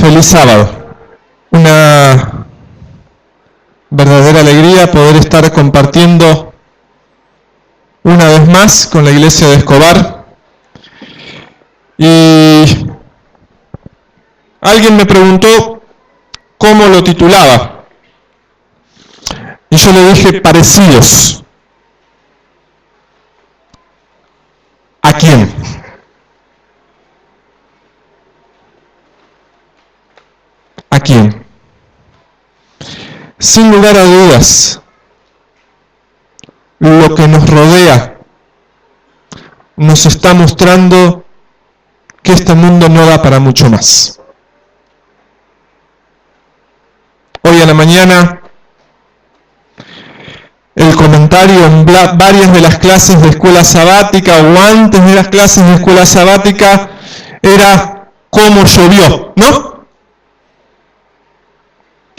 Feliz sábado. Una verdadera alegría poder estar compartiendo una vez más con la iglesia de Escobar. Y alguien me preguntó cómo lo titulaba. Y yo le dije, parecidos. ¿A quién? ¿A quién? Sin lugar a dudas, lo que nos rodea nos está mostrando que este mundo no da para mucho más. Hoy a la mañana, el comentario en varias de las clases de escuela sabática o antes de las clases de escuela sabática era cómo llovió, ¿no?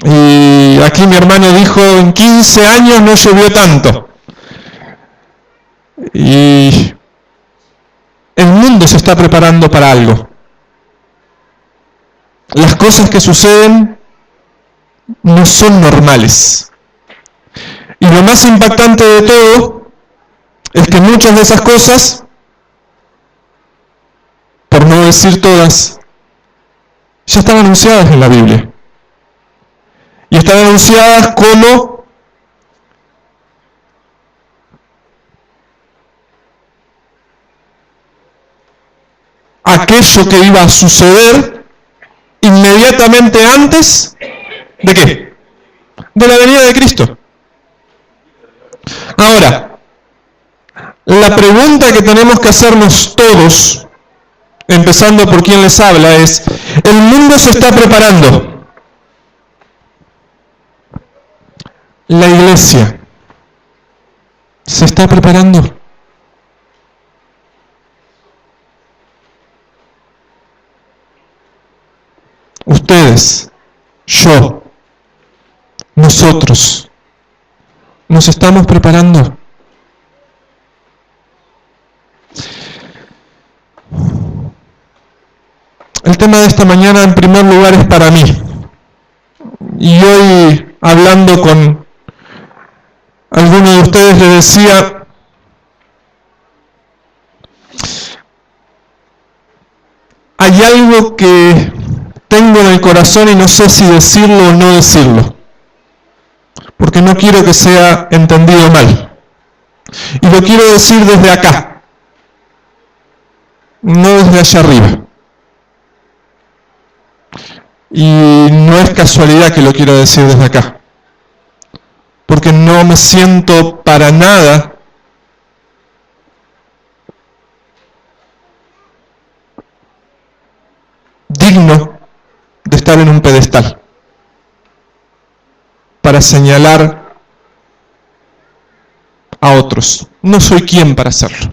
Y aquí mi hermano dijo, en 15 años no llovió tanto. Y el mundo se está preparando para algo. Las cosas que suceden no son normales. Y lo más impactante de todo es que muchas de esas cosas, por no decir todas, ya están anunciadas en la Biblia. Y están anunciadas como aquello que iba a suceder inmediatamente antes ¿de qué? De la venida de Cristo. Ahora, la pregunta que tenemos que hacernos todos, empezando por quien les habla, es, ¿el mundo se está preparando? ¿La iglesia se está preparando? Ustedes, yo, nosotros, ¿nos estamos preparando? El tema de esta mañana, en primer lugar, es para mí. Y hoy, hablando con alguno de ustedes, le decía, hay algo que tengo en el corazón y no sé si decirlo o no decirlo, porque no quiero que sea entendido mal. Y lo quiero decir desde acá, no desde allá arriba. Y no es casualidad que lo quiero decir desde acá, porque no me siento para nada digno de estar en un pedestal para señalar a otros. No soy quien para hacerlo.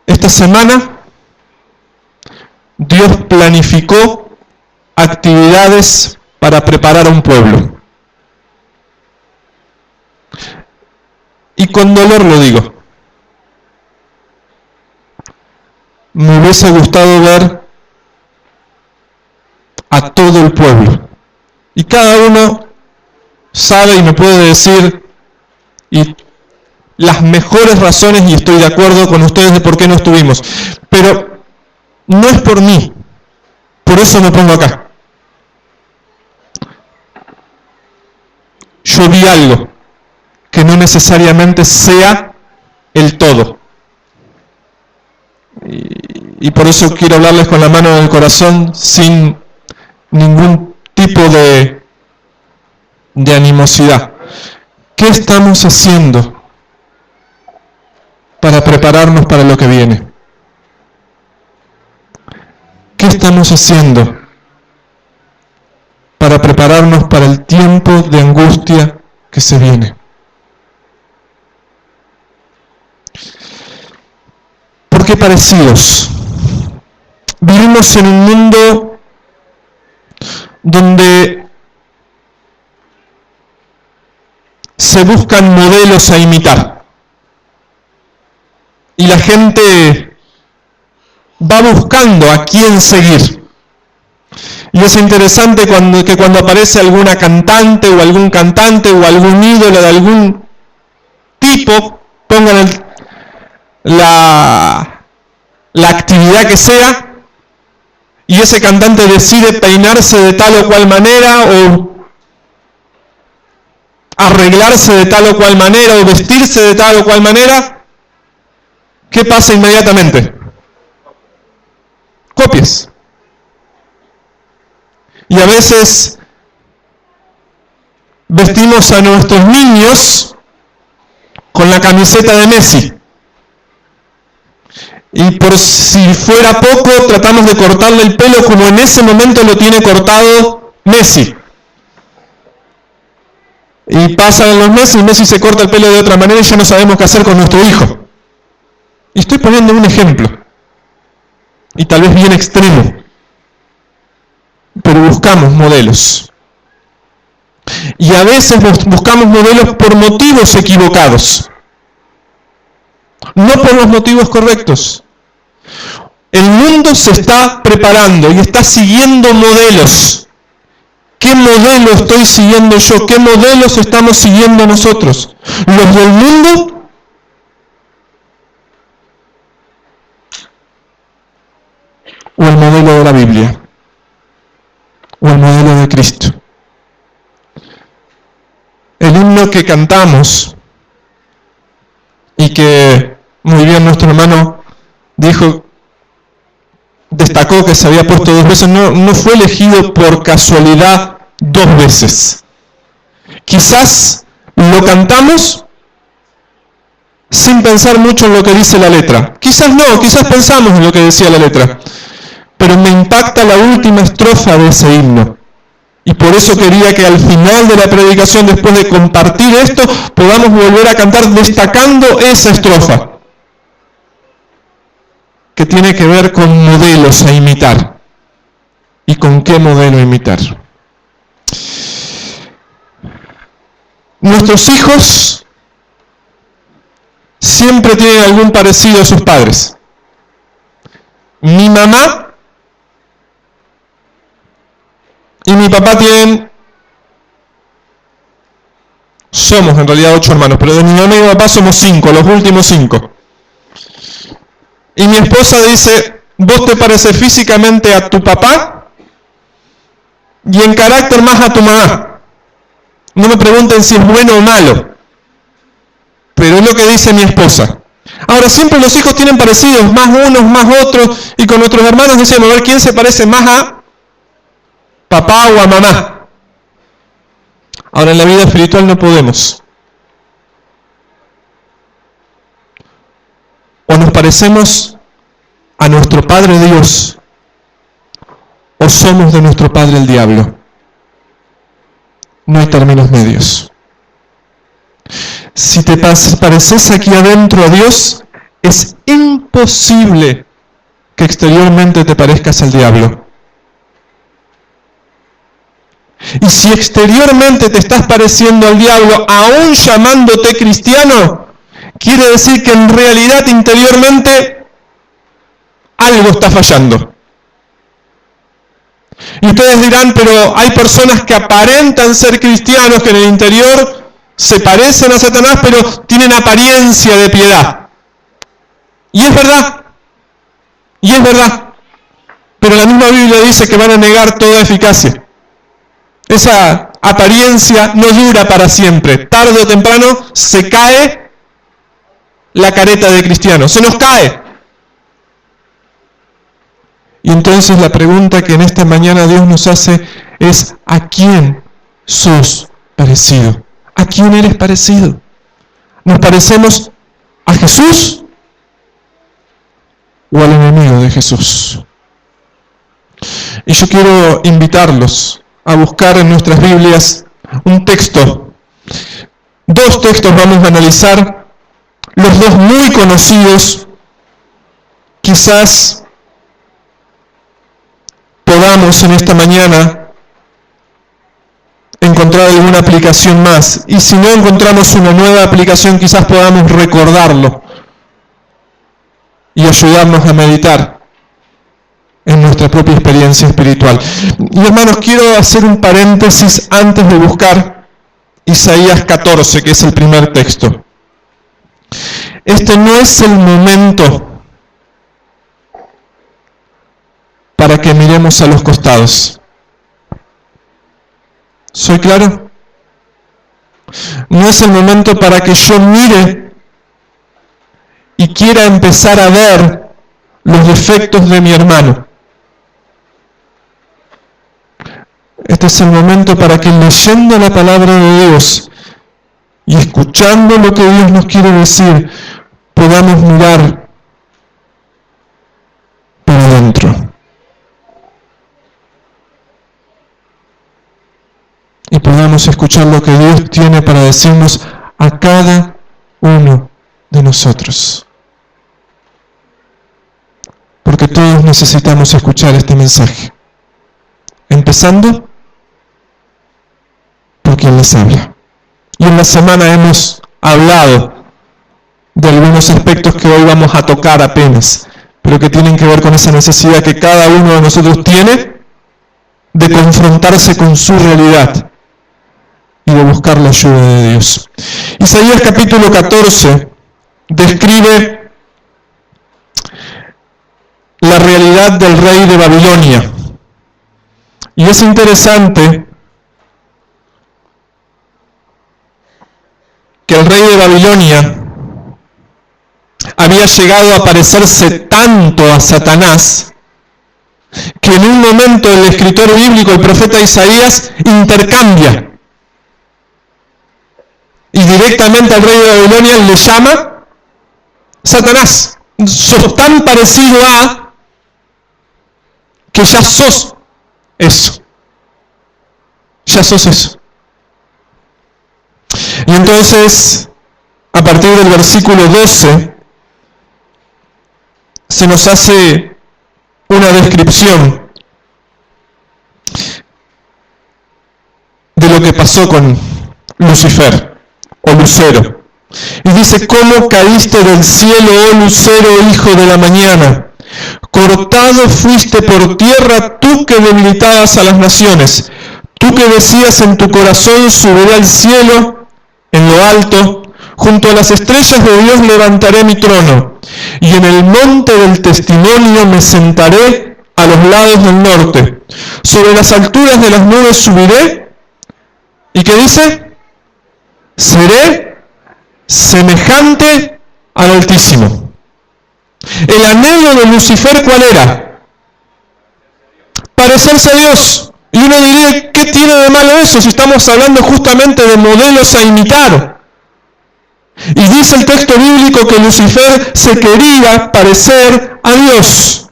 Esta semana Dios planificó actividades para preparar a un pueblo. Y con dolor lo digo. Me hubiese gustado ver a todo el pueblo. Y cada uno sabe y me puede decir y las mejores razones, y estoy de acuerdo con ustedes de por qué no estuvimos. Pero no es por mí. Por eso me pongo acá. Yo vi algo que no necesariamente sea el todo. Y por eso quiero hablarles con la mano en el corazón sin ningún tipo de animosidad. ¿Qué estamos haciendo para prepararnos para lo que viene? ¿Qué estamos haciendo para prepararnos para el tiempo de angustia que se viene? ¿Por qué parecidos? Vivimos en un mundo donde se buscan modelos a imitar. Y la gente va buscando a quién seguir. Y es interesante que cuando aparece alguna cantante o algún cantante o algún ídolo de algún tipo, pongan la actividad que sea, y ese cantante decide peinarse de tal o cual manera, o arreglarse de tal o cual manera, o vestirse de tal o cual manera, ¿qué pasa inmediatamente? Copias. Y a veces vestimos a nuestros niños con la camiseta de Messi. Y por si fuera poco, tratamos de cortarle el pelo como en ese momento lo tiene cortado Messi. Y pasan los meses y Messi se corta el pelo de otra manera y ya no sabemos qué hacer con nuestro hijo. Y estoy poniendo un ejemplo. Y tal vez bien extremo. Pero buscamos modelos. Y a veces buscamos modelos por motivos equivocados. No por los motivos correctos. El mundo se está preparando y está siguiendo modelos. ¿Qué modelo estoy siguiendo yo? ¿Qué modelos estamos siguiendo nosotros? ¿Los del mundo? ¿O el modelo de la Biblia? ¿O el modelo de Cristo? El himno que cantamos y que muy bien nuestro hermano destacó que se había puesto 2 veces, no fue elegido por casualidad 2 veces. Quizás lo cantamos sin pensar mucho en lo que dice la letra. Quizás no, quizás pensamos en lo que decía la letra. Pero me impacta la última estrofa de ese himno. Y por eso quería que al final de la predicación, después de compartir esto, podamos volver a cantar destacando esa estrofa, que tiene que ver con modelos a imitar. ¿Y con qué modelo imitar? Nuestros hijos siempre tienen algún parecido a sus padres. Mi mamá y mi papá somos en realidad 8 hermanos, pero de mi mamá y mi papá somos 5, los últimos 5. Y mi esposa dice, vos te pareces físicamente a tu papá y en carácter más a tu mamá. No me pregunten si es bueno o malo, pero es lo que dice mi esposa. Ahora, siempre los hijos tienen parecidos, más unos, más otros, y con nuestros hermanos decimos, a ver quién se parece más a papá o a mamá. Ahora, en la vida espiritual no podemos. O nos parecemos a nuestro Padre Dios, o somos de nuestro Padre el diablo. No hay términos medios. Si te pareces aquí adentro a Dios, es imposible que exteriormente te parezcas al diablo. Y si exteriormente te estás pareciendo al diablo, aún llamándote cristiano, quiere decir que en realidad interiormente algo está fallando. Y ustedes dirán, pero hay personas que aparentan ser cristianos, que en el interior se parecen a Satanás, pero tienen apariencia de piedad. Y es verdad. Y es verdad. Pero la misma Biblia dice que van a negar toda eficacia. Esa apariencia no dura para siempre. Tarde o temprano se cae la careta de cristiano. Se nos cae. Y entonces la pregunta que en esta mañana Dios nos hace es, ¿a quién sos parecido? ¿A quién eres parecido? ¿Nos parecemos a Jesús o al enemigo de Jesús? Y yo quiero invitarlos a buscar en nuestras Biblias un texto. 2 textos vamos a analizar, los 2 muy conocidos. Quizás podamos en esta mañana encontrar alguna aplicación más. Y si no encontramos una nueva aplicación, quizás podamos recordarlo y ayudarnos a meditar en nuestra propia experiencia espiritual. Y hermanos, quiero hacer un paréntesis antes de buscar Isaías 14, que es el primer texto. Este no es el momento para que miremos a los costados. ¿Soy claro? No es el momento para que yo mire y quiera empezar a ver los defectos de mi hermano. Este es el momento para que, leyendo la palabra de Dios y escuchando lo que Dios nos quiere decir, podamos mirar para adentro. Y podamos escuchar lo que Dios tiene para decirnos a cada uno de nosotros. Porque todos necesitamos escuchar este mensaje. Empezando por quien les habla. Y en la semana hemos hablado de algunos aspectos que hoy vamos a tocar apenas, pero que tienen que ver con esa necesidad que cada uno de nosotros tiene de confrontarse con su realidad y de buscar la ayuda de Dios. Isaías capítulo 14 describe la realidad del rey de Babilonia. Y es interesante que el rey de Babilonia había llegado a parecerse tanto a Satanás que en un momento el escritor bíblico, el profeta Isaías, intercambia y directamente al rey de Babilonia le llama Satanás. Sos tan parecido a que ya sos eso. Ya sos eso. Y entonces, a partir del versículo 12, se nos hace una descripción de lo que pasó con Lucifer, o Lucero. Y dice: ¿cómo caíste del cielo, oh Lucero, hijo de la mañana? Cortado fuiste por tierra, tú que debilitabas a las naciones. Tú que decías en tu corazón: subiré al cielo, en lo alto, junto a las estrellas de Dios levantaré mi trono, y en el monte del testimonio me sentaré a los lados del norte. Sobre las alturas de las nubes subiré, ¿y qué dice? Seré semejante al Altísimo. El anhelo de Lucifer, ¿cuál era? Parecerse a Dios. Y uno diría: ¿qué tiene de malo eso si estamos hablando justamente de modelos a imitar? Y dice el texto bíblico que Lucifer se quería parecer a Dios.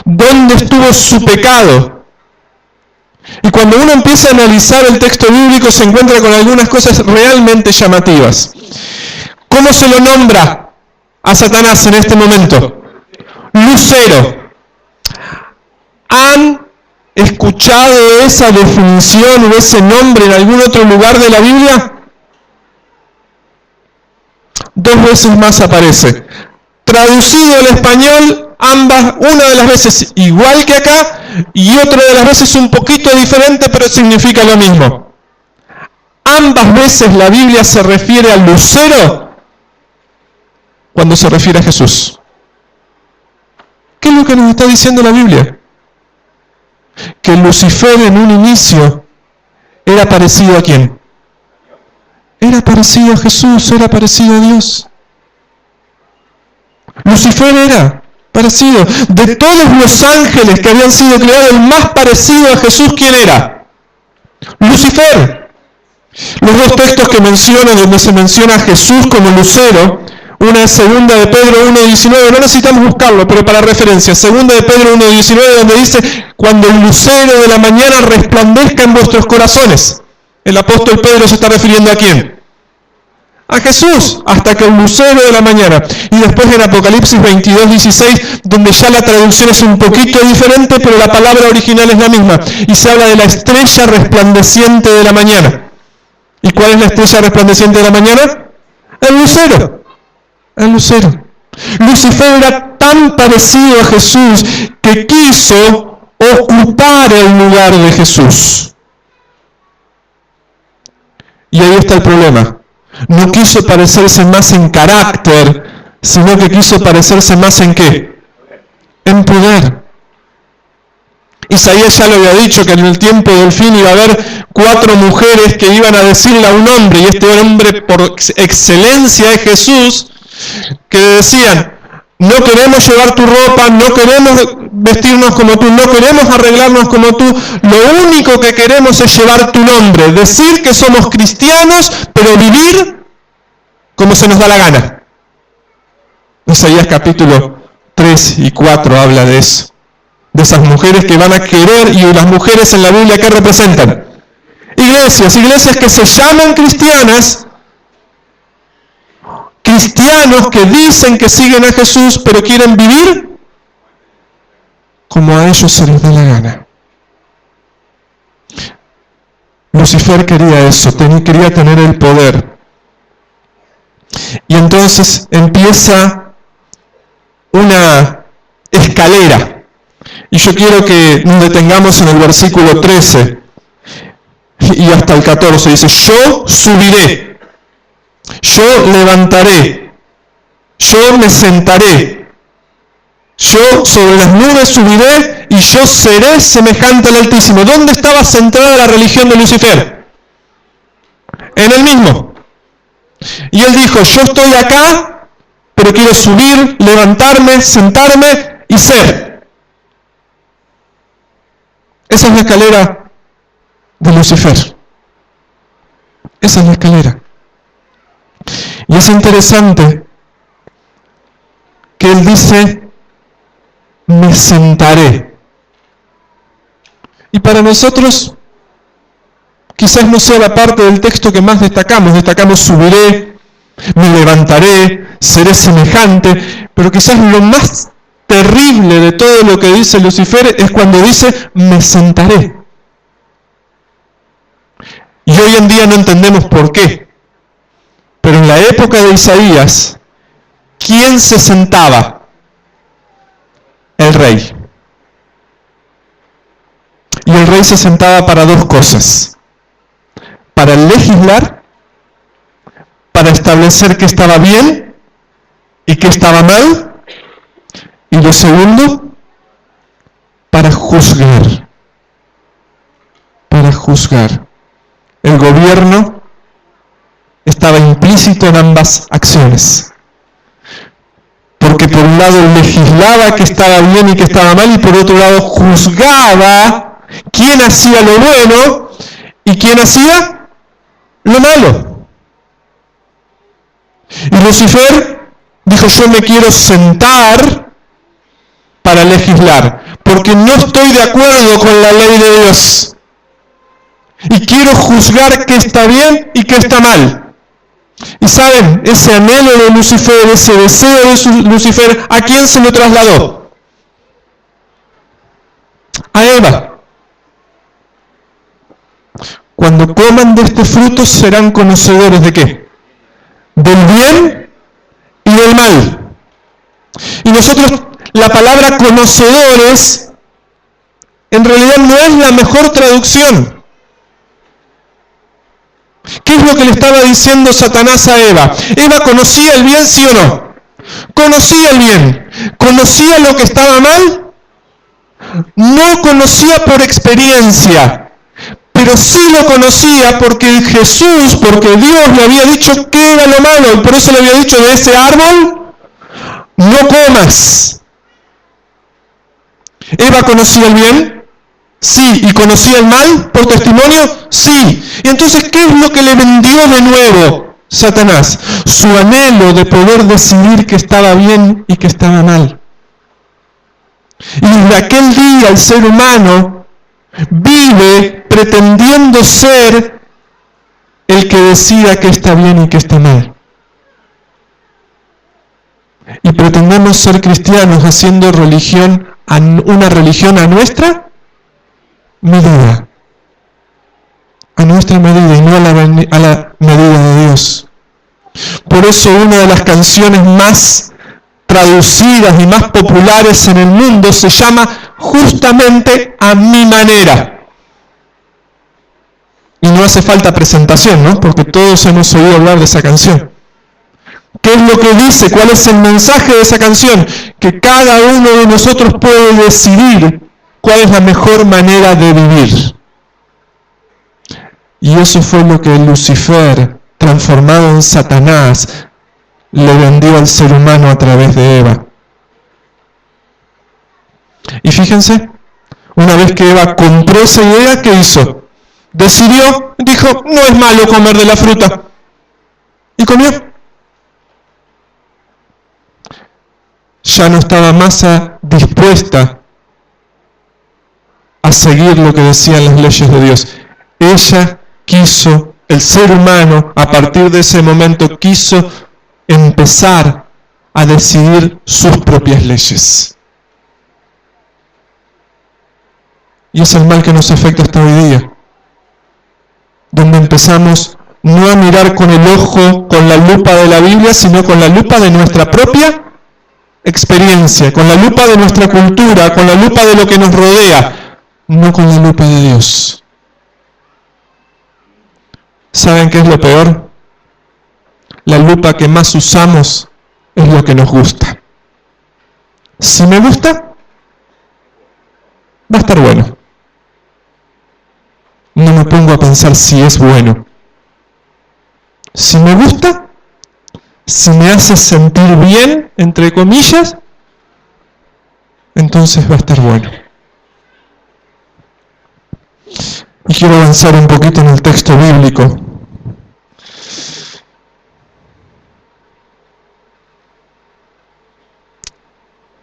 ¿Dónde estuvo su pecado? Y cuando uno empieza a analizar el texto bíblico se encuentra con algunas cosas realmente llamativas. ¿Cómo se lo nombra a Satanás en este momento? Lucero. ¿Han escuchado esa definición o ese nombre en algún otro lugar de la Biblia? 2 veces más aparece. Traducido al español, ambas, una de las veces igual que acá y otra de las veces un poquito diferente, pero significa lo mismo. Ambas veces la Biblia se refiere al lucero cuando se refiere a Jesús. ¿Qué es lo que nos está diciendo la Biblia? Que Lucifer en un inicio era parecido ¿a quién? Era parecido a Jesús, era parecido a Dios. Lucifer era parecido. De todos los ángeles que habían sido creados, el más parecido a Jesús, ¿quién era? Lucifer. Los 2 textos que menciono, donde se menciona a Jesús como lucero, una es 2 de Pedro 1:19, no necesitamos buscarlo, pero para referencia, 2 de Pedro 1:19, donde dice: cuando el lucero de la mañana resplandezca en vuestros corazones. El apóstol Pedro se está refiriendo ¿a quién? A Jesús, hasta que el lucero de la mañana. Y después en Apocalipsis 22:16, donde ya la traducción es un poquito diferente, pero la palabra original es la misma. Y se habla de la estrella resplandeciente de la mañana. ¿Y cuál es la estrella resplandeciente de la mañana? El lucero. El lucero. Lucifer era tan parecido a Jesús que quiso ocupar el lugar de Jesús. Y ahí está el problema. No quiso parecerse más en carácter, sino que quiso parecerse más en ¿qué? En poder. Isaías ya lo había dicho, que en el tiempo del fin iba a haber 4 mujeres que iban a decirle a un hombre, y este hombre por excelencia es Jesús, que decían: no queremos llevar tu ropa, no queremos vestirnos como tú, no queremos arreglarnos como tú, lo único que queremos es llevar tu nombre, decir que somos cristianos, pero vivir como se nos da la gana. Isaías capítulo 3 y 4 habla de eso, de esas mujeres que van a querer, y las mujeres en la Biblia, ¿qué representan? Iglesias que se llaman cristianas, cristianos que dicen que siguen a Jesús, pero quieren vivir como a ellos se les da la gana. Lucifer quería eso, quería tener el poder. Y entonces empieza una escalera. Y yo quiero que nos detengamos en el versículo 13 y hasta el 14. Dice: yo subiré, yo levantaré, yo me sentaré, yo sobre las nubes subiré y yo seré semejante al Altísimo. ¿Dónde estaba centrada la religión de Lucifer? En él mismo. Y él dijo: yo estoy acá, pero quiero subir, levantarme, sentarme y ser. Esa es la escalera de Lucifer. Esa es la escalera. Y es interesante que él dice: me sentaré. Y para nosotros quizás no sea la parte del texto que más destacamos subiré, me levantaré, seré semejante, pero quizás lo más terrible de todo lo que dice Lucifer es cuando dice: me sentaré. Y hoy en día no entendemos por qué. Pero en la época de Isaías, ¿quién se sentaba? El rey. Y el rey se sentaba para 2 cosas: para legislar, para establecer qué estaba bien y qué estaba mal, y lo segundo, para juzgar. Para juzgar. El gobierno estaba implícito en ambas acciones. Porque por un lado legislaba que estaba bien y que estaba mal, y por otro lado juzgaba quién hacía lo bueno y quién hacía lo malo. Y Lucifer dijo: yo me quiero sentar para legislar, porque no estoy de acuerdo con la ley de Dios. Y quiero juzgar qué está bien y qué está mal. Y saben, ese anhelo de Lucifer, ese deseo de Lucifer, ¿a quién se lo trasladó? A Eva. Cuando coman de este fruto serán conocedores ¿de qué? Del bien y del mal. Y nosotros, la palabra conocedores, en realidad no es la mejor traducción. ¿Qué es lo que le estaba diciendo Satanás a Eva? ¿Eva conocía el bien, sí o no? Conocía el bien. ¿Conocía lo que estaba mal? No conocía por experiencia, pero sí lo conocía porque Jesús, porque Dios le había dicho qué era lo malo, y por eso le había dicho: de ese árbol no comas. ¿Eva conocía el bien? Sí. ¿Y conocía el mal por testimonio? Sí. Y entonces, ¿qué es lo que le vendió de nuevo Satanás? Su anhelo de poder decidir qué estaba bien y qué estaba mal. Y desde aquel día el ser humano vive pretendiendo ser el que decida qué está bien y qué está mal. Y pretendemos ser cristianos haciendo una religión a nuestra medida. A nuestra medida y no a la medida de Dios. Por eso una de las canciones más traducidas y más populares en el mundo se llama justamente A Mi Manera. Y no hace falta presentación, ¿no? Porque todos hemos oído hablar de esa canción. ¿Qué es lo que dice? ¿Cuál es el mensaje de esa canción? Que cada uno de nosotros puede decidir cuál es la mejor manera de vivir. Y eso fue lo que Lucifer, transformado en Satanás, le vendió al ser humano a través de Eva. Y fíjense, una vez que Eva compró esa idea, ¿qué hizo? Decidió, dijo, no es malo comer de la fruta. Y comió. Ya no estaba más dispuesta a seguir lo que decían las leyes de Dios. Ella quiso, el ser humano, a partir de ese momento, quiso empezar a decidir sus propias leyes. Y es el mal que nos afecta hasta hoy día, donde empezamos no a mirar con el ojo, con la lupa de la Biblia, sino con la lupa de nuestra propia experiencia, con la lupa de nuestra cultura, con la lupa de lo que nos rodea, no con la lupa de Dios. ¿Saben qué es lo peor? La lupa que más usamos es lo que nos gusta. Si me gusta, va a estar bueno. No me pongo a pensar si es bueno. Si me gusta, si me hace sentir bien, entre comillas, entonces va a estar bueno. Y quiero avanzar un poquito en el texto bíblico.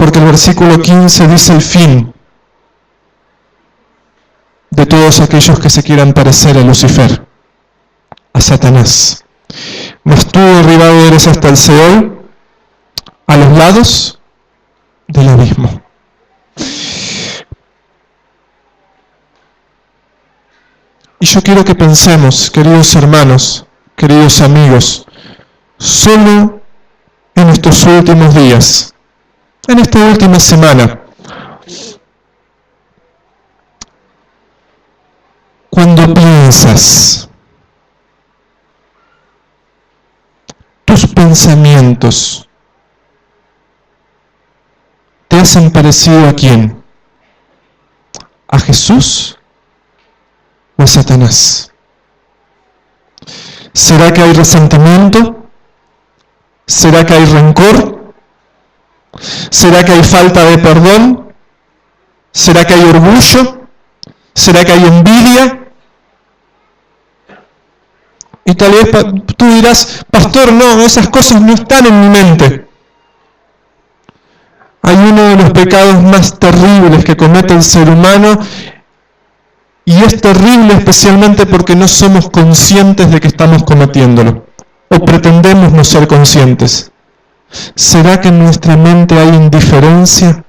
Porque el versículo 15 dice el fin de todos aquellos que se quieran parecer a Lucifer, a Satanás. Mas tú derribado eres hasta el Seol, a los lados del abismo. Y yo quiero que pensemos, queridos hermanos, queridos amigos, solo en estos últimos días, en esta última semana, cuando piensas, tus pensamientos te hacen parecido ¿a quién? ¿A Jesús o a Satanás? ¿Será que hay resentimiento? ¿Será que hay rencor? ¿Será que hay falta de perdón? ¿Será que hay orgullo? ¿Será que hay envidia? Y tal vez tú dirás, pastor, no, esas cosas no están en mi mente. Hay uno de los pecados más terribles que comete el ser humano, y es terrible especialmente porque no somos conscientes de que estamos cometiéndolo, o pretendemos no ser conscientes. ¿Será que en nuestra mente hay indiferencia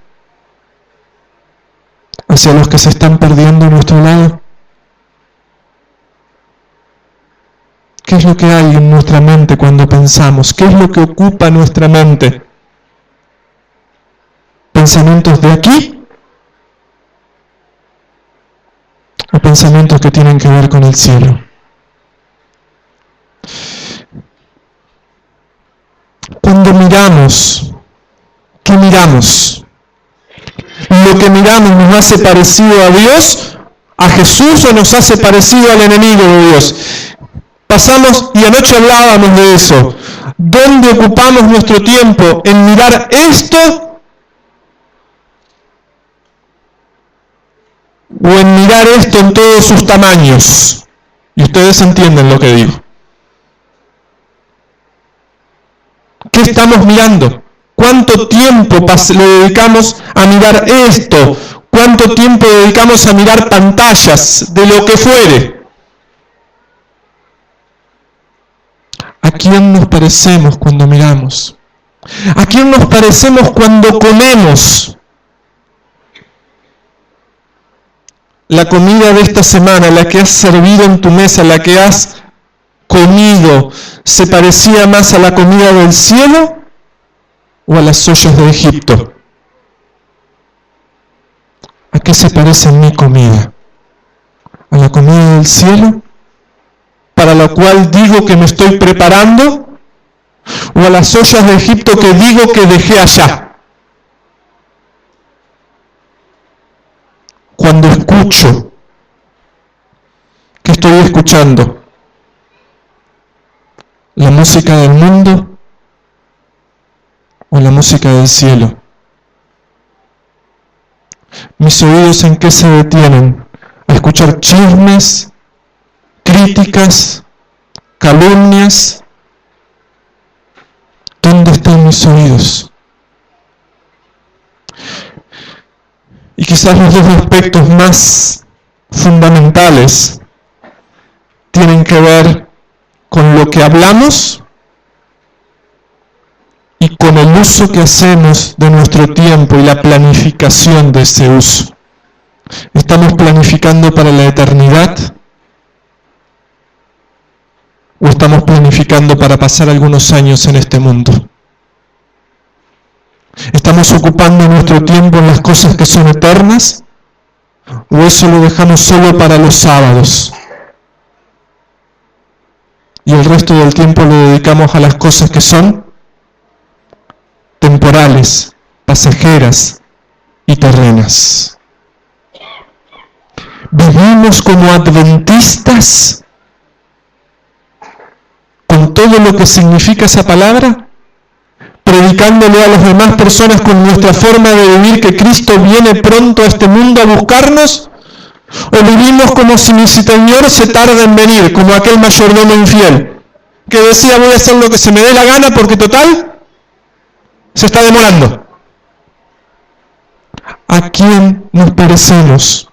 hacia los que se están perdiendo a nuestro lado? ¿Qué es lo que hay en nuestra mente cuando pensamos? ¿Qué es lo que ocupa nuestra mente? ¿Pensamientos de aquí? ¿O pensamientos que tienen que ver con el cielo? Cuando miramos, ¿qué miramos? ¿Lo que miramos nos hace parecido a Dios, a Jesús, o nos hace parecido al enemigo de Dios? Pasamos, y anoche hablábamos de eso, ¿dónde ocupamos nuestro tiempo? ¿En mirar esto? ¿O en mirar esto en todos sus tamaños? Y ustedes entienden lo que digo. ¿Qué estamos mirando? ¿Cuánto tiempo le dedicamos a mirar esto? ¿Cuánto tiempo dedicamos a mirar pantallas de lo que fuere? ¿A quién nos parecemos cuando miramos? ¿A quién nos parecemos cuando comemos? La comida de esta semana, la que has servido en tu mesa, la que has comido, ¿se parecía más a la comida del cielo o a las ollas de Egipto? ¿A qué se parece mi comida? ¿A la comida del cielo, para la cual digo que me estoy preparando? ¿O a las ollas de Egipto que digo que dejé allá? Cuando escucho, ¿qué estoy escuchando? ¿La música del mundo o la música del cielo? ¿Mis oídos en qué se detienen? ¿A escuchar chismes, críticas, calumnias? ¿Dónde están mis oídos? Y quizás los dos aspectos más fundamentales tienen que ver con lo que hablamos y con el uso que hacemos de nuestro tiempo y la planificación de ese uso. ¿Estamos planificando para la eternidad? ¿O estamos planificando para pasar algunos años en este mundo? ¿Estamos ocupando nuestro tiempo en las cosas que son eternas? ¿O eso lo dejamos solo para los sábados? Y el resto del tiempo lo dedicamos a las cosas que son temporales, pasajeras y terrenas. ¿Vivimos como adventistas con todo lo que significa esa palabra? ¿Predicándole a las demás personas con nuestra forma de vivir que Cristo viene pronto a este mundo a buscarnos? ¿O vivimos como si mi Señor se tarda en venir, como aquel mayordomo infiel, que decía voy a hacer lo que se me dé la gana porque total se está demorando? ¿A quién nos parecemos?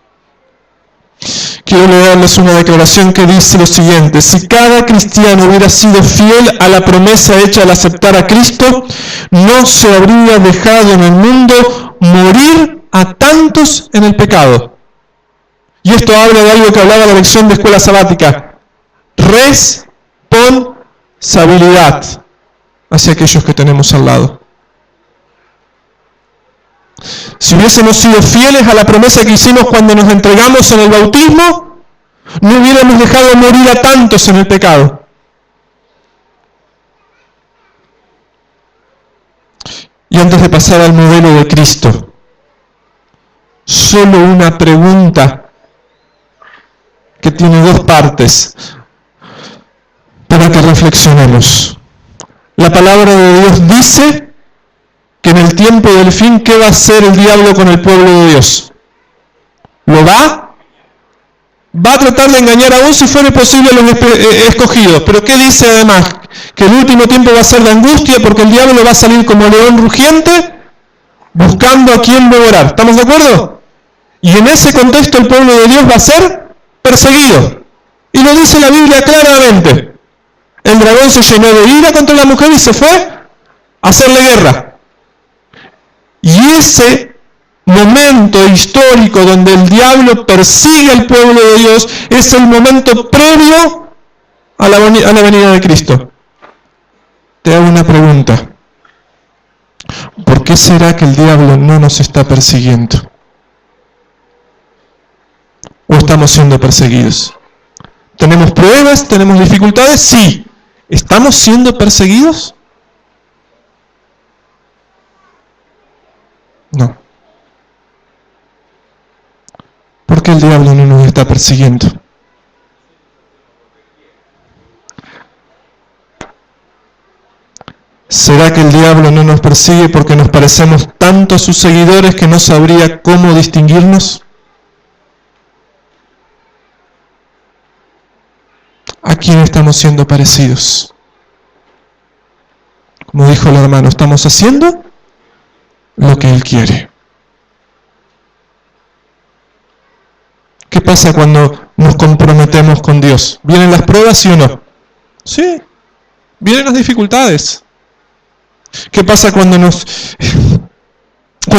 Quiero leerles una declaración que dice lo siguiente: si cada cristiano hubiera sido fiel a la promesa hecha al aceptar a Cristo, no se habría dejado en el mundo morir a tantos en el pecado. Y esto habla de algo que hablaba la lección de escuela sabática: responsabilidad hacia aquellos que tenemos al lado. Si hubiésemos sido fieles a la promesa que hicimos cuando nos entregamos en el bautismo, no hubiéramos dejado morir a tantos en el pecado. Y antes de pasar al modelo de Cristo, solo una pregunta que tiene dos partes para que reflexionemos. La palabra de Dios dice que en el tiempo del fin, ¿qué va a hacer el diablo con el pueblo de Dios? ¿Lo va a tratar de engañar aún si fuera posible a los escogidos? Pero ¿qué dice además? Que el último tiempo va a ser de angustia porque el diablo va a salir como león rugiente buscando a quien devorar. ¿Estamos de acuerdo? Y en ese contexto el pueblo de Dios va a ser perseguido. Y lo dice la Biblia claramente. El dragón se llenó de ira contra la mujer y se fue a hacerle guerra. Y ese momento histórico donde el diablo persigue al pueblo de Dios es el momento previo a la venida de Cristo. Te hago una pregunta. ¿Por qué será que el diablo no nos está persiguiendo? ¿O estamos siendo perseguidos? ¿Tenemos pruebas? ¿Tenemos dificultades? Sí. ¿Estamos siendo perseguidos? No. ¿Por qué el diablo no nos está persiguiendo? ¿Será que el diablo no nos persigue porque nos parecemos tanto a sus seguidores que no sabría cómo distinguirnos? ¿A quién estamos siendo parecidos? Como dijo el hermano, estamos haciendo lo que Él quiere. ¿Qué pasa cuando nos comprometemos con Dios? ¿Vienen las pruebas, sí o no? Sí, vienen las dificultades. ¿Qué pasa cuando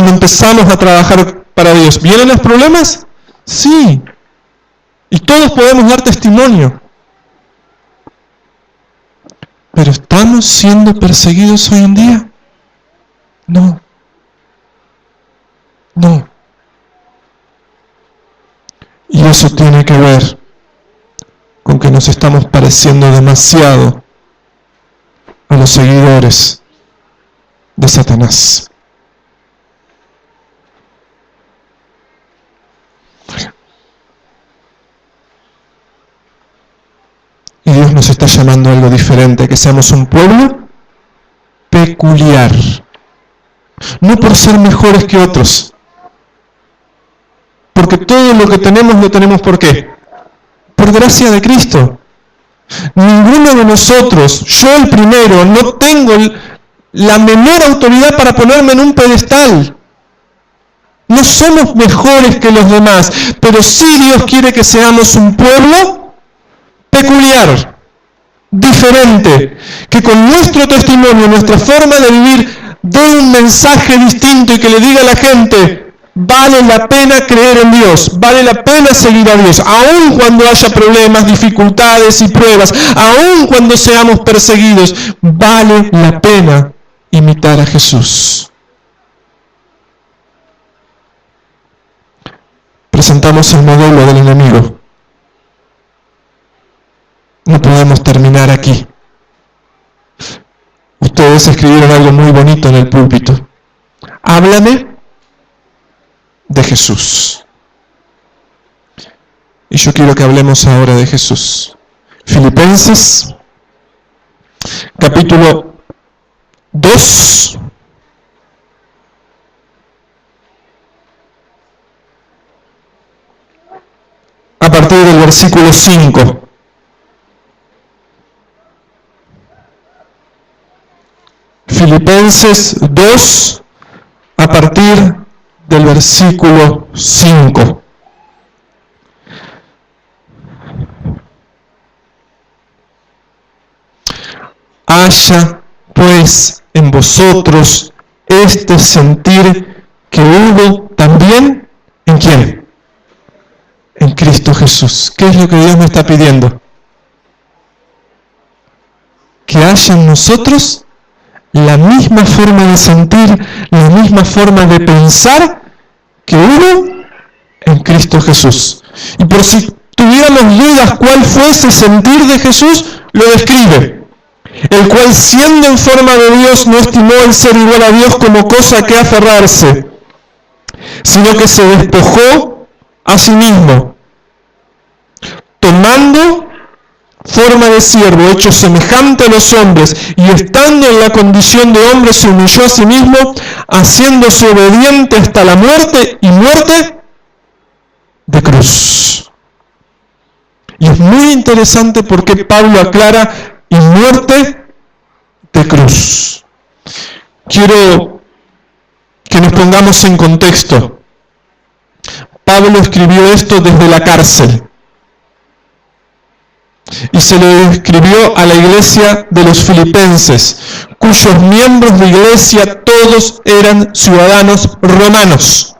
empezamos a trabajar para Dios? ¿Vienen los problemas? Sí. Y todos podemos dar testimonio. Pero ¿estamos siendo perseguidos hoy en día? No. No. Y eso tiene que ver con que nos estamos pareciendo demasiado a los seguidores de Satanás. Y Dios nos está llamando a algo diferente, que seamos un pueblo peculiar. No por ser mejores que otros. Porque todo lo que tenemos, lo tenemos ¿por qué? Por gracia de Cristo. Ninguno de nosotros, yo el primero, no tengo la menor autoridad para ponerme en un pedestal. No somos mejores que los demás, pero sí Dios quiere que seamos un pueblo peculiar, diferente, que con nuestro testimonio, nuestra forma de vivir, dé un mensaje distinto y que le diga a la gente, vale la pena creer en Dios, vale la pena seguir a Dios, aun cuando haya problemas, dificultades y pruebas, aun cuando seamos perseguidos, vale la pena imitar a Jesús. Presentamos el modelo del enemigo. No podemos terminar aquí. Ustedes escribieron algo muy bonito en el púlpito. Háblame de Jesús. Y yo quiero que hablemos ahora de Jesús. Filipenses, capítulo 2. A partir del versículo 5. Filipenses 2, a partir del versículo 5. Haya pues en vosotros este sentir que hubo también ¿en quién? En Cristo Jesús. ¿Qué es lo que Dios me está pidiendo? Que haya en nosotros la misma forma de sentir, la misma forma de pensar que hubo en Cristo Jesús. Y por si tuviéramos dudas cuál fue ese sentir de Jesús, lo describe. El cual siendo en forma de Dios no estimó el ser igual a Dios como cosa que aferrarse, sino que se despojó a sí mismo, tomando forma de siervo, hecho semejante a los hombres, y estando en la condición de hombre se humilló a sí mismo, haciéndose obediente hasta la muerte y muerte de cruz. Y es muy interesante porque Pablo aclara y muerte de cruz. Quiero que nos pongamos en contexto. Pablo escribió esto desde la cárcel. Y se lo escribió a la iglesia de los filipenses, cuyos miembros de iglesia todos eran ciudadanos romanos.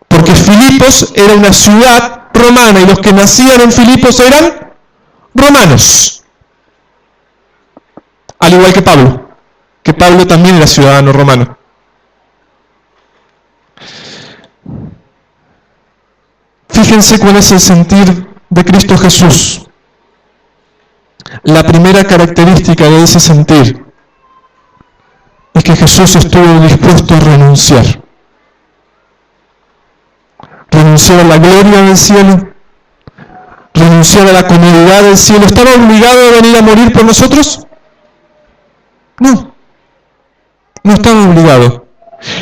Porque Filipos era una ciudad romana y los que nacían en Filipos eran romanos. Al igual que Pablo también era ciudadano romano. Fíjense cuál es el sentir de Cristo Jesús. La primera característica de ese sentir es que Jesús estuvo dispuesto a renunciar. Renunciar a la gloria del cielo, renunciar a la comodidad del cielo. ¿Estaba obligado a venir a morir por nosotros? No, no estaba obligado.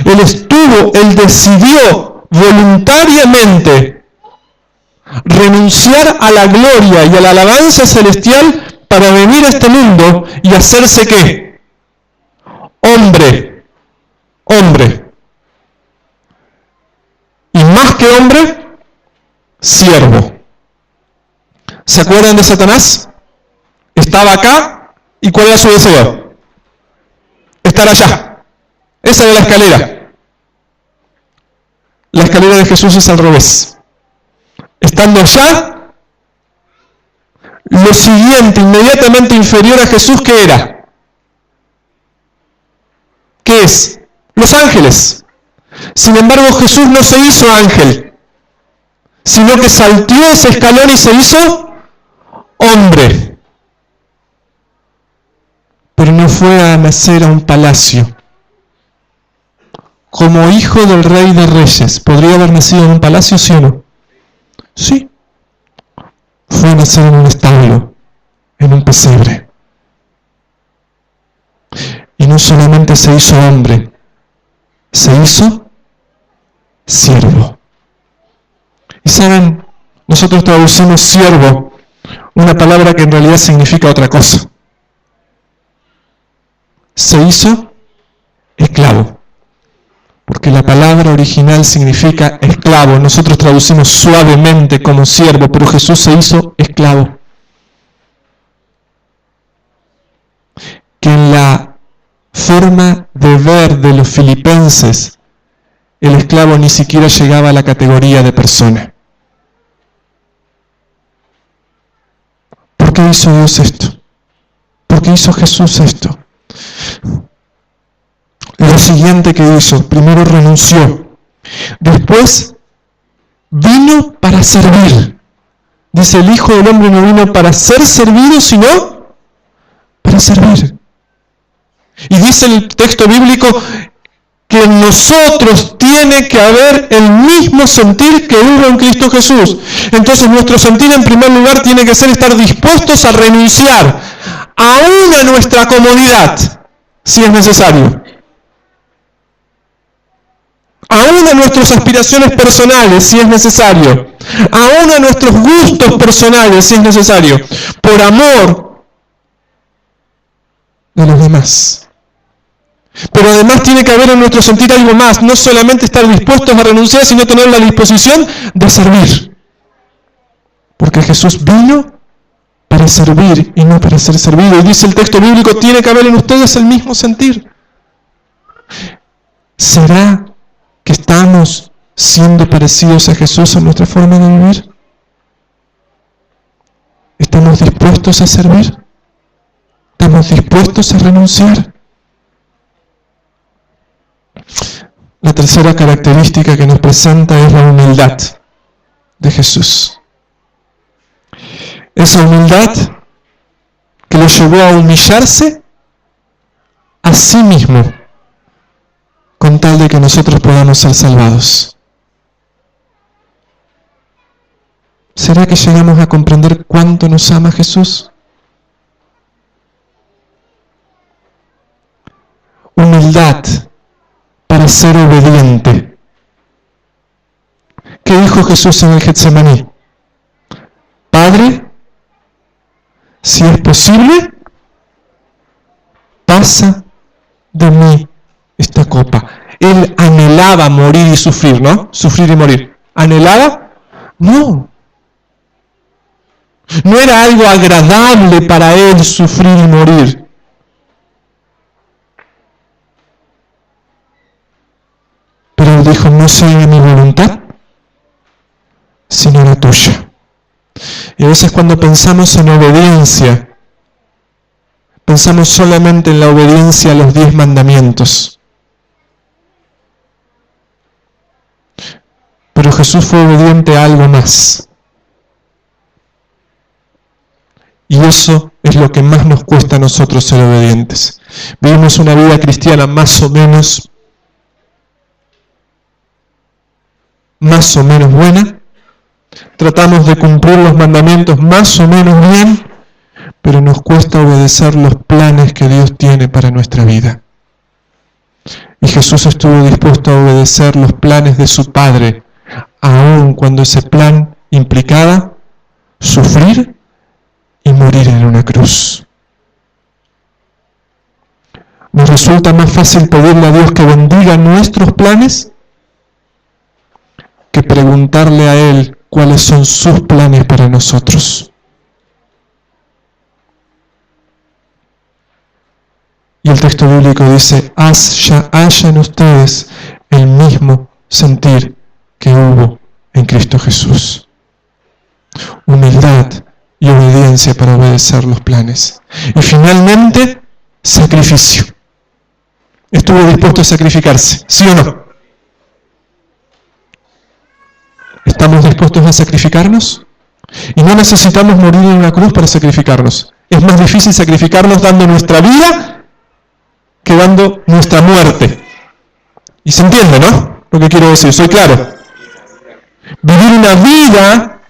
Él decidió voluntariamente renunciar a la gloria y a la alabanza celestial para venir a este mundo y hacerse ¿qué? Hombre. Y más que hombre, siervo. ¿Se acuerdan de Satanás? Estaba acá y ¿cuál era su deseo? Estar allá. Esa era la escalera. La escalera de Jesús es al revés. Estando allá, lo siguiente, inmediatamente inferior a Jesús, ¿qué era? ¿Qué es? Los ángeles. Sin embargo, Jesús no se hizo ángel, sino que saltó ese escalón y se hizo hombre. Pero no fue a nacer a un palacio. Como hijo del Rey de Reyes, ¿podría haber nacido en un palacio, sí o no? Sí. Fue a nacer en un establo, en un pesebre. Y no solamente se hizo hombre, se hizo siervo. Y saben, nosotros traducimos siervo, una palabra que en realidad significa otra cosa. Se hizo esclavo. Porque la palabra original significa esclavo. Nosotros traducimos suavemente como siervo, pero Jesús se hizo esclavo. Que en la forma de ver de los filipenses, el esclavo ni siquiera llegaba a la categoría de persona. ¿Por qué hizo Dios esto? ¿Por qué hizo Jesús esto? Lo siguiente que hizo, primero renunció, después vino para servir. Dice, el Hijo del Hombre no vino para ser servido, sino para servir. Y dice el texto bíblico que en nosotros tiene que haber el mismo sentir que hubo en Cristo Jesús. Entonces nuestro sentir en primer lugar tiene que ser estar dispuestos a renunciar aún a nuestra comodidad, si es necesario. Aún a nuestras aspiraciones personales, si es necesario. Aún a nuestros gustos personales, si es necesario. Por amor de los demás. Pero además tiene que haber en nuestro sentir algo más. No solamente estar dispuestos a renunciar, sino tener la disposición de servir. Porque Jesús vino para servir y no para ser servido. Y dice el texto bíblico, tiene que haber en ustedes el mismo sentir. ¿Será que estamos siendo parecidos a Jesús en nuestra forma de vivir? ¿Estamos dispuestos a servir? ¿Estamos dispuestos a renunciar? La tercera característica que nos presenta es la humildad de Jesús. Esa humildad que lo llevó a humillarse a sí mismo, con tal de que nosotros podamos ser salvados. ¿Será que llegamos a comprender cuánto nos ama Jesús? Humildad para ser obediente. ¿Qué dijo Jesús en el Getsemaní? Padre, si es posible, pasa de mí esta copa. Él anhelaba morir y sufrir, ¿no? Sufrir y morir. ¿Anhelaba? No. No era algo agradable para él sufrir y morir. Pero él dijo, no sea mi voluntad, sino la tuya. Y a veces cuando pensamos en obediencia, pensamos solamente en la obediencia a los 10 mandamientos. Pero Jesús fue obediente a algo más. Y eso es lo que más nos cuesta a nosotros ser obedientes. Vivimos una vida cristiana más o menos buena. Tratamos de cumplir los mandamientos más o menos bien, pero nos cuesta obedecer los planes que Dios tiene para nuestra vida. Y Jesús estuvo dispuesto a obedecer los planes de su Padre, aun cuando ese plan implicaba sufrir y morir en una cruz. ¿Nos resulta más fácil pedirle a Dios que bendiga nuestros planes que preguntarle a Él cuáles son sus planes para nosotros? Y el texto bíblico dice, hayan ustedes el mismo sentir que hubo en Cristo Jesús. Humildad y obediencia para obedecer los planes. Y finalmente, sacrificio. estuvo dispuesto a sacrificarse, ¿sí o no? ¿Estamos dispuestos a sacrificarnos? Y no necesitamos morir en una cruz para sacrificarnos. Es más difícil sacrificarnos dando nuestra vida que dando nuestra muerte. Y se entiende, ¿no? Lo que quiero decir, soy claro. Vivir una vida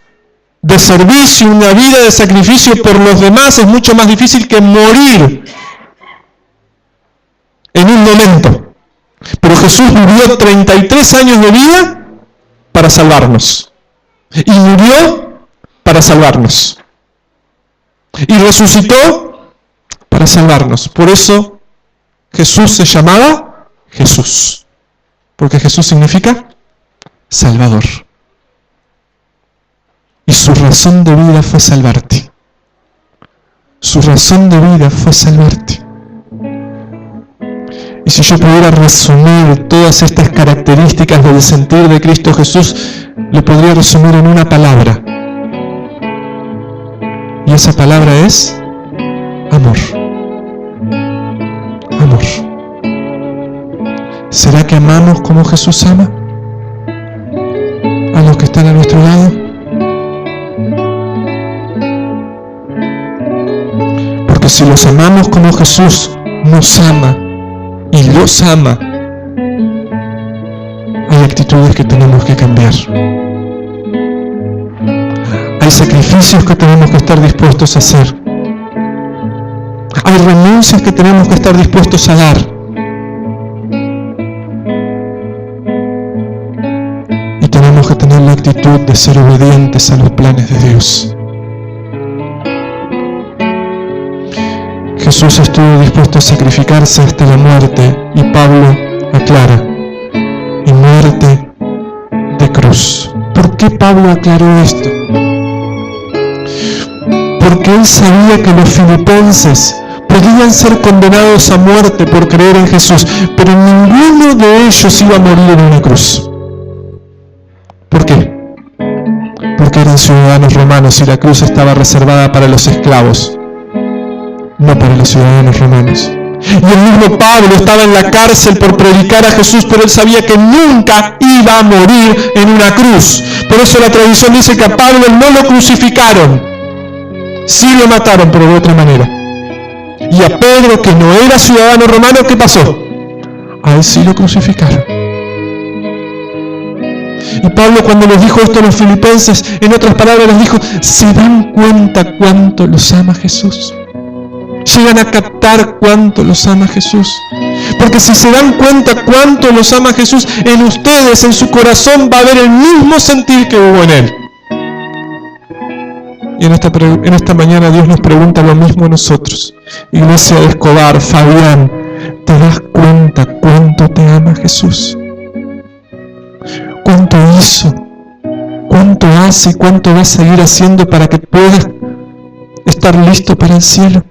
de servicio, una vida de sacrificio por los demás es mucho más difícil que morir en un momento. Pero Jesús vivió 33 años de vida para salvarnos. Y murió para salvarnos. Y resucitó para salvarnos. Por eso Jesús se llamaba Jesús. Porque Jesús significa Salvador. Y su razón de vida fue salvarte. Su razón de vida fue salvarte. Y si yo pudiera resumir todas estas características del sentir de Cristo Jesús, lo podría resumir en una palabra. Y esa palabra es amor. Amor. ¿Será que amamos como Jesús ama a los que están a nuestro lado? Porque si los amamos como Jesús nos ama y los ama, hay actitudes que tenemos que cambiar. Hay sacrificios que tenemos que estar dispuestos a hacer. Hay renuncias que tenemos que estar dispuestos a dar. Y tenemos que tener la actitud de ser obedientes a los planes de Dios. Jesús estuvo dispuesto a sacrificarse hasta la muerte, y Pablo aclara, y muerte de cruz. ¿Por qué Pablo aclaró esto? Porque él sabía que los filipenses podían ser condenados a muerte por creer en Jesús, pero ninguno de ellos iba a morir en una cruz. ¿Por qué? Porque eran ciudadanos romanos y la cruz estaba reservada para los esclavos, no para los ciudadanos romanos. Y el mismo Pablo estaba en la cárcel por predicar a Jesús, pero él sabía que nunca iba a morir en una cruz. Por eso la tradición dice que a Pablo no lo crucificaron. Sí lo mataron, pero de otra manera. Y a Pedro, que no era ciudadano romano, ¿qué pasó? A él sí lo crucificaron. Y Pablo, cuando les dijo esto a los filipenses, en otras palabras les dijo, ¿se dan cuenta cuánto los ama Jesús? Llegan a captar cuánto los ama Jesús. Porque si se dan cuenta cuánto los ama Jesús, en ustedes, en su corazón, va a haber el mismo sentir que hubo en él. Y en esta mañana Dios nos pregunta lo mismo a nosotros. Iglesia de Escobar, Fabián, ¿te das cuenta cuánto te ama Jesús? ¿Cuánto hizo? ¿Cuánto hace y cuánto va a seguir haciendo para que puedas estar listo para el cielo?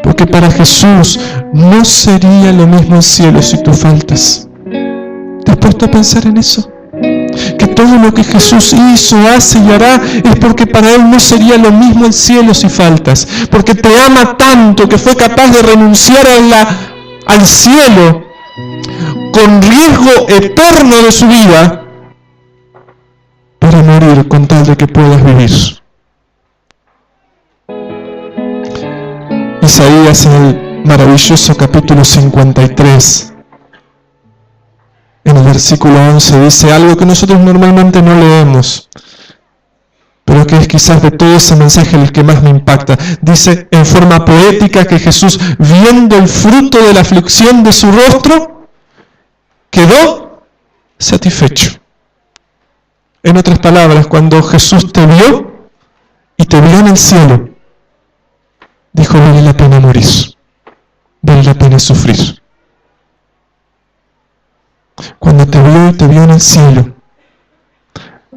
Porque para Jesús no sería lo mismo el cielo si tú faltas. ¿Te has puesto a pensar en eso? Que todo lo que Jesús hizo, hace y hará es porque para Él no sería lo mismo el cielo si faltas. Porque te ama tanto que fue capaz de renunciar al cielo con riesgo eterno de su vida para morir con tal de que puedas vivir. Isaías en el maravilloso capítulo 53, en el versículo 11, dice algo que nosotros normalmente no leemos, pero que es quizás de todo ese mensaje el que más me impacta. Dice en forma poética que Jesús, viendo el fruto de la aflicción de su rostro, quedó satisfecho. En otras palabras, cuando Jesús te vio y te vio en el cielo, dijo, vale la pena morir, vale la pena sufrir. Cuando te vio y te vio en el cielo,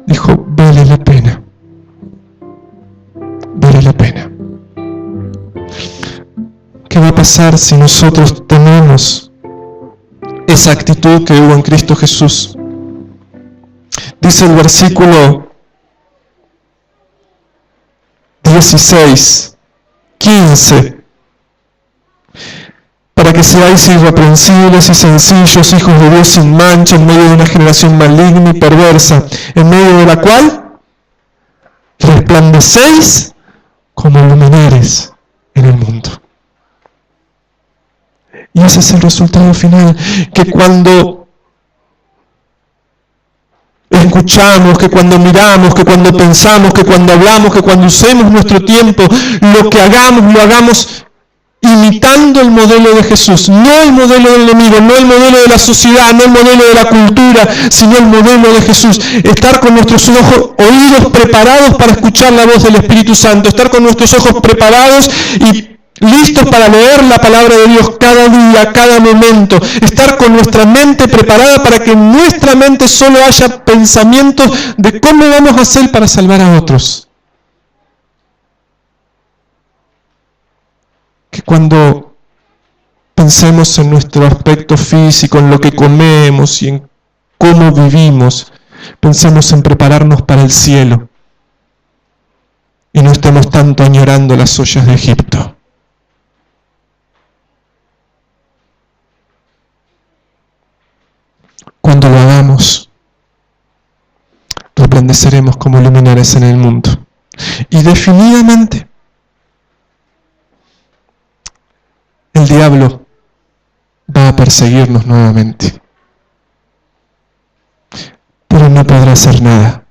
dijo, vale la pena, vale la pena. ¿Qué va a pasar si nosotros tenemos esa actitud que hubo en Cristo Jesús? Dice el versículo 16, 15, para que que seáis irreprensibles y sencillos, hijos de Dios sin mancha, en medio de una generación maligna y perversa, en medio de la cual resplandecéis como luminares en el mundo. Y ese es el resultado final, que cuando escuchamos, que cuando miramos, que cuando pensamos, que cuando hablamos, que cuando usemos nuestro tiempo, lo que hagamos, lo hagamos imitando el modelo de Jesús, no el modelo del enemigo, no el modelo de la sociedad, no el modelo de la cultura, sino el modelo de Jesús. Estar con nuestros oídos preparados para escuchar la voz del Espíritu Santo, estar con nuestros ojos preparados y listos para leer la palabra de Dios cada día, cada momento, estar con nuestra mente preparada para que en nuestra mente solo haya pensamientos de cómo vamos a hacer para salvar a otros. Que cuando pensemos en nuestro aspecto físico, en lo que comemos y en cómo vivimos, pensemos en prepararnos para el cielo y no estemos tanto añorando las ollas de Egipto. Cuando lo hagamos, resplandeceremos como luminares en el mundo. Y definidamente, el diablo va a perseguirnos nuevamente, pero no podrá hacer nada,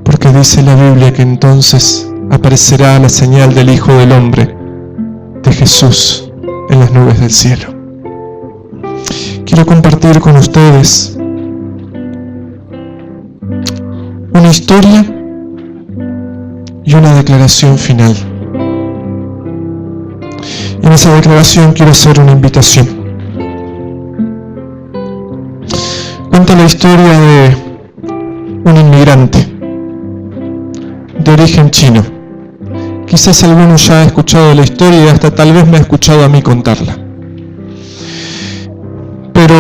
porque dice la Biblia que entonces aparecerá la señal del Hijo del Hombre, de Jesús, en las nubes del cielo. Quiero compartir con ustedes una historia y una declaración final. Y en esa declaración quiero hacer una invitación. Cuenta la historia de un inmigrante de origen chino. Quizás alguno ya ha escuchado la historia y hasta tal vez me ha escuchado a mí contarla. Pero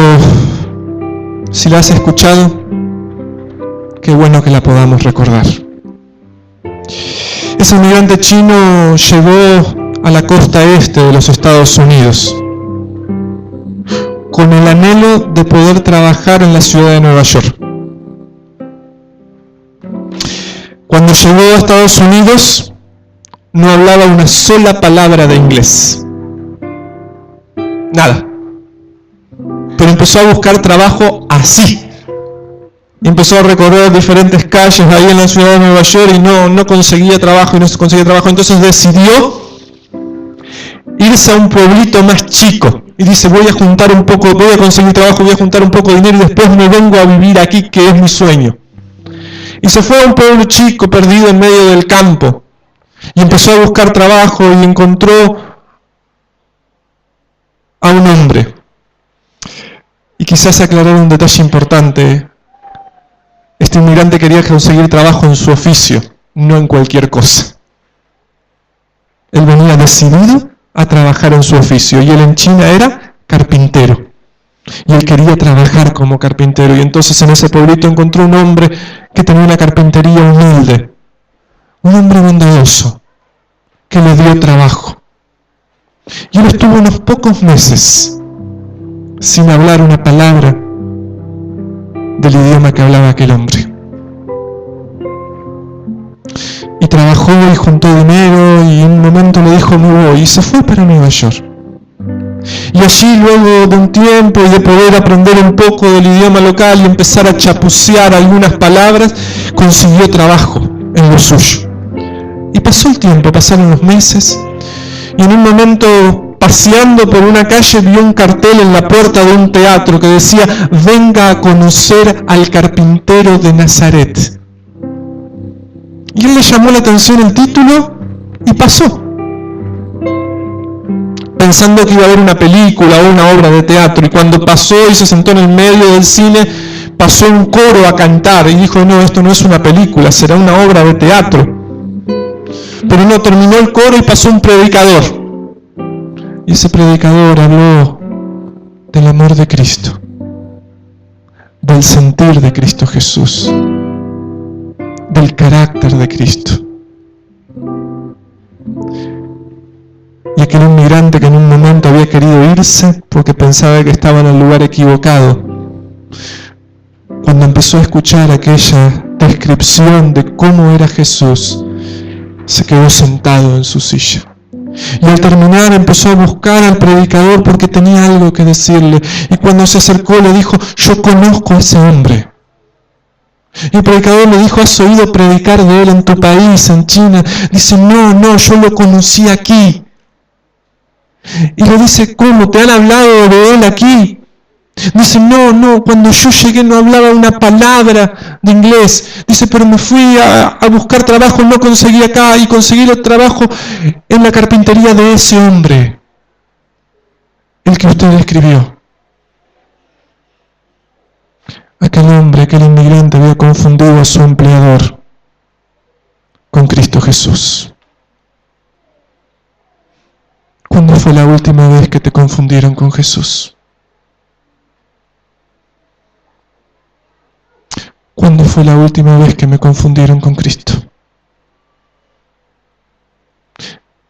si la has escuchado, qué bueno que la podamos recordar. Ese inmigrante chino llegó a la costa este de los Estados Unidos con el anhelo de poder trabajar en la ciudad de Nueva York. Cuando llegó a Estados Unidos, no hablaba una sola palabra de inglés. Nada. Pero empezó a buscar trabajo así. Y empezó a recorrer diferentes calles ahí en la ciudad de Nueva York y no conseguía trabajo y no conseguía trabajo. Entonces decidió irse a un pueblito más chico. Y dice, voy a juntar un poco, voy a conseguir trabajo, voy a juntar un poco de dinero y después me vengo a vivir aquí, que es mi sueño. Y se fue a un pueblo chico perdido en medio del campo. Y empezó a buscar trabajo y encontró a un hombre. Y quizás aclarar un detalle importante. Este inmigrante quería conseguir trabajo en su oficio, no en cualquier cosa. Él venía decidido a trabajar en su oficio y él en China era carpintero. Y él quería trabajar como carpintero y entonces en ese pueblito encontró un hombre que tenía una carpintería humilde. Un hombre bondadoso que le dio trabajo. Y él estuvo unos pocos meses sin hablar una palabra del idioma que hablaba aquel hombre. Y trabajó y juntó dinero y en un momento le dijo me voy y se fue para Nueva York. Y allí luego de un tiempo y de poder aprender un poco del idioma local y empezar a chapucear algunas palabras, consiguió trabajo en lo suyo. Y pasó el tiempo, pasaron los meses y en un momento paseando por una calle vio un cartel en la puerta de un teatro que decía venga a conocer al carpintero de Nazaret. Y él le llamó la atención el título y pasó, pensando que iba a haber una película o una obra de teatro. Y cuando pasó y se sentó en el medio del cine, pasó un coro a cantar y dijo, no, esto no es una película, será una obra de teatro. Pero no, terminó el coro y pasó un predicador. Y ese predicador habló del amor de Cristo, del sentir de Cristo Jesús, del carácter de Cristo. Y aquel inmigrante que en un momento había querido irse porque pensaba que estaba en el lugar equivocado. Cuando empezó a escuchar aquella descripción de cómo era Jesús, se quedó sentado en su silla. Y al terminar empezó a buscar al predicador porque tenía algo que decirle. Y cuando se acercó le dijo: yo conozco a ese hombre. Y el predicador le dijo: ¿has oído predicar de él en tu país, en China? Dice: no, yo lo conocí aquí. Y le dice: ¿cómo? ¿Te han hablado de él aquí? Dice: no, cuando yo llegué no hablaba una palabra de inglés. Dice: pero me fui a buscar trabajo, no conseguí acá, y conseguí el trabajo en la carpintería de ese hombre, el que usted describió. Aquel hombre, aquel inmigrante había confundido a su empleador con Cristo Jesús. ¿Cuándo fue la última vez que te confundieron con Jesús? ¿Cuándo fue la última vez que me confundieron con Cristo?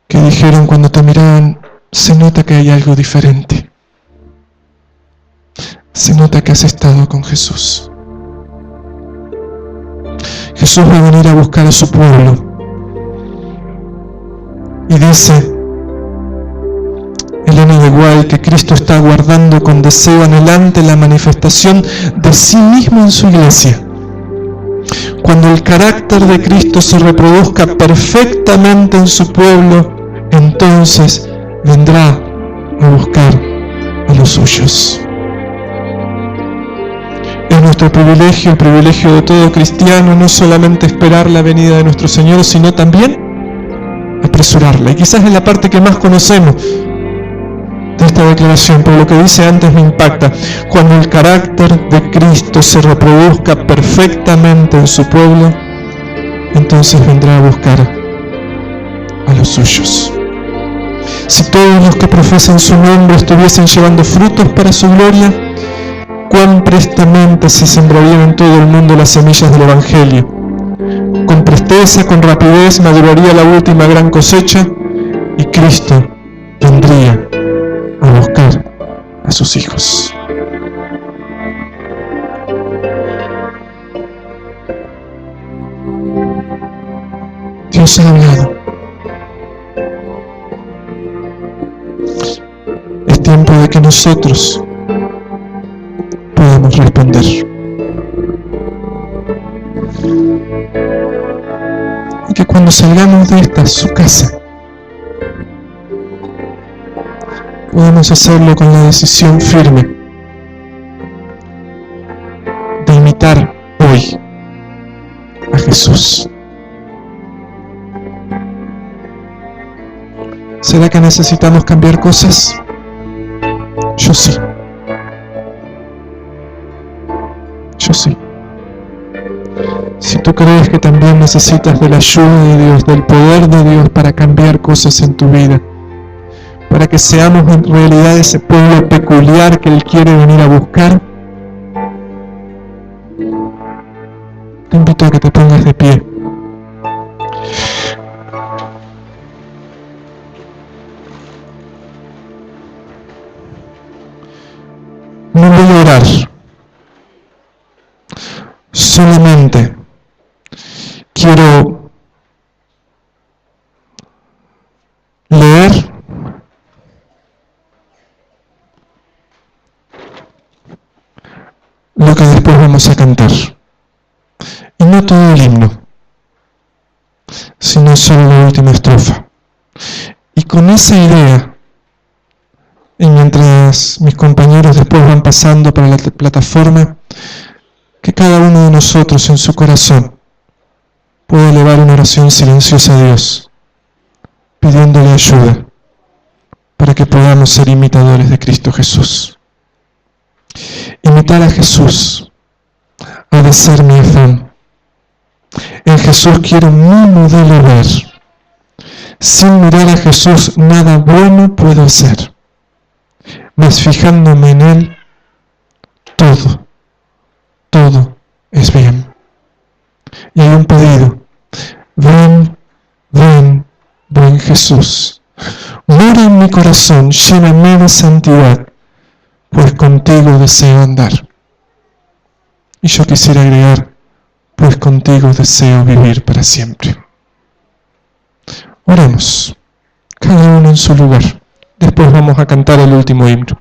Que dijeron cuando te miraban: se nota que hay algo diferente. Se nota que has estado con Jesús. Jesús va a venir a buscar a su pueblo. Y dice Elena de Guay que Cristo está aguardando con deseo anhelante la manifestación de sí mismo en su iglesia. Cuando el carácter de Cristo se reproduzca perfectamente en su pueblo, entonces vendrá a buscar a los suyos. Es nuestro privilegio, el privilegio de todo cristiano, no solamente esperar la venida de nuestro Señor, sino también apresurarla. Y quizás es la parte que más conocemos de esta declaración, pero lo que dice antes me impacta. Cuando el carácter de Cristo se reproduzca perfectamente en su pueblo, entonces vendrá a buscar a los suyos. Si todos los que profesan su nombre estuviesen llevando frutos para su gloria, cuán prestamente se sembrarían en todo el mundo las semillas del Evangelio. Con presteza, con rapidez, maduraría la última gran cosecha y Cristo vendría a buscar a sus hijos. Dios ha hablado. Es tiempo de que nosotros podamos responder. Y que cuando salgamos de esta, su casa, podamos hacerlo con la decisión firme de imitar hoy a Jesús. ¿Será que necesitamos cambiar cosas? Yo sí. Yo sí. Si tú crees que también necesitas de la ayuda de Dios, del poder de Dios para cambiar cosas en tu vida, para que seamos en realidad ese pueblo peculiar que Él quiere venir a buscar, te invito a que te pongas de pie. No voy a orar. Solamente quiero leer lo que después vamos a cantar. Y no todo el himno, sino solo la última estrofa. Y con esa idea, y mientras mis compañeros después van pasando para la plataforma, que cada uno de nosotros en su corazón pueda elevar una oración silenciosa a Dios, pidiéndole ayuda para que podamos ser imitadores de Cristo Jesús. Imitar a Jesús ha de ser mi afán. En Jesús quiero mi modelo ver. Sin mirar a Jesús nada bueno puedo hacer, mas fijándome en Él, todo es bien. Y hay un pedido: ven, buen Jesús, Mora en mi corazón, lléname de santidad, pues contigo deseo andar. Y yo quisiera agregar, pues contigo deseo vivir para siempre. Oremos, cada uno en su lugar. Después vamos a cantar el último himno.